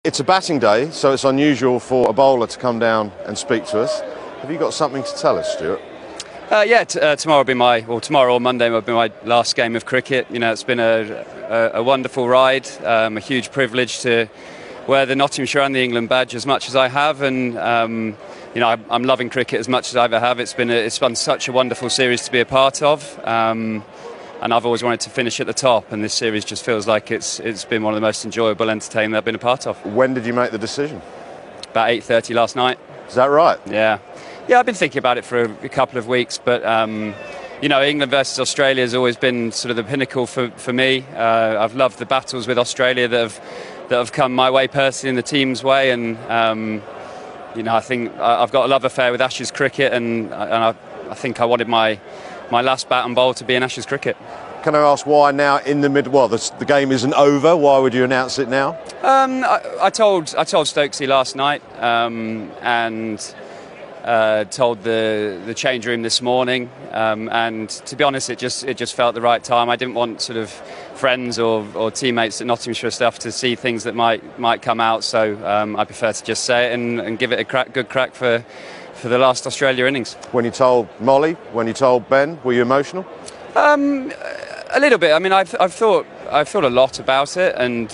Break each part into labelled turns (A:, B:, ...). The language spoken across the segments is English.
A: It's a batting day, so it's unusual for a bowler to come down and speak to us. Have you got something to tell us, Stuart?
B: Tomorrow will be tomorrow or Monday will be my last game of cricket. You know, it's been a wonderful ride, a huge privilege to wear the Nottinghamshire and the England badge as much as I have, and I'm loving cricket as much as I ever have. It's been such a wonderful series to be a part of, and I've always wanted to finish at the top, and this series just feels like it's been one of the most enjoyable, entertaining that I've been a part of.
A: When did you make the decision?
B: About 8:30 last night.
A: Is that right?
B: Yeah, I've been thinking about it for a couple of weeks, but England versus Australia has always been sort of the pinnacle for me. I've loved the battles with Australia that have come my way personally and the team's way, and I think I've got a love affair with Ashes cricket, and I think I wanted my last bat and bowl to be in Ashes cricket.
A: Can I ask why now in the mid? Well, the game isn't over. Why would you announce it now?
B: I told Stokesy last night, and told the change room this morning, and to be honest, it just felt the right time. I didn't want sort of friends or teammates at Nottinghamshire stuff to see things that might come out, so I prefer to just say it and give it a good crack for the last Australia innings.
A: When you told Molly, when you told Ben, were you emotional?
B: A little bit. I mean, I've thought a lot about it, and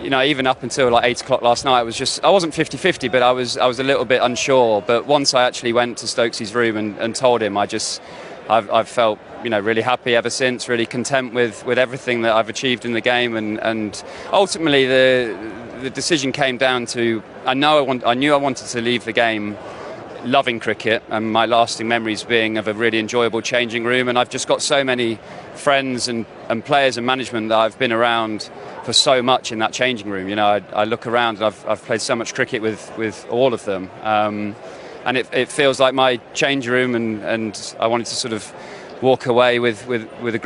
B: even up until like 8 o'clock last night, I wasn't 50-50, but I was a little bit unsure. But once I actually went to Stokesy's room and told him, I've felt really happy ever since, really content with everything that I've achieved in the game, and ultimately the decision came down to I knew I wanted to leave the game loving cricket, and my lasting memories being of a really enjoyable changing room, and I've just got so many friends and players and management that I've been around for so much in that changing room. I look around and I've played so much cricket with all of them, and it feels like my changing room, and I wanted to sort of walk away playing with a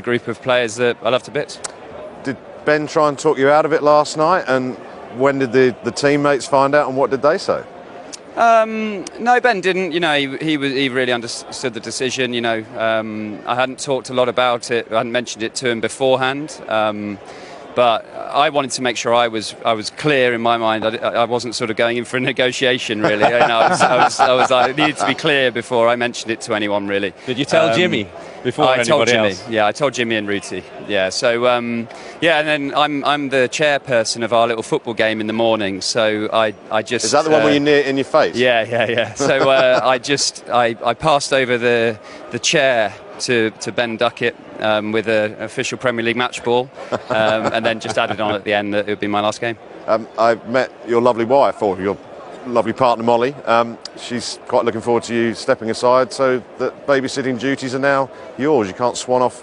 B: group of players that I love to bits.
A: Did Ben try and talk you out of it last night, and when did the teammates find out, and what did they say?
B: No, Ben didn't. He really understood the decision. I hadn't talked a lot about it. I hadn't mentioned it to him beforehand. But I wanted to make sure I was clear in my mind. I wasn't sort of going in for a negotiation, really. I needed to be clear before I mentioned it to anyone, really.
C: Did you tell Jimmy before
B: anybody
C: told Jimmy
B: else? Yeah, I told Jimmy and Ruti. Yeah, so and then I'm the chairperson of our little football game in the morning. So I just
A: is that the one where you're near in your face?
B: Yeah. So I passed over the chair to Ben Duckett with an official Premier League match ball, and then just added on at the end that it would be my last game.
A: I've met your lovely wife, or your lovely partner Molly. She's quite looking forward to you stepping aside, so that babysitting duties are now yours. You can't swan off.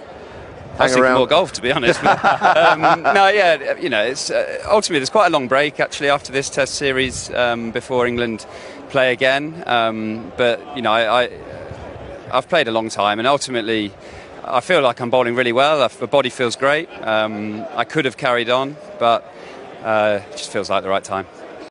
B: I was thinking more golf, to be honest. But, it's ultimately there's quite a long break actually after this Test series before England play again. I've played a long time, and ultimately I feel like I'm bowling really well. The body feels great. I could have carried on, but it just feels like the right time.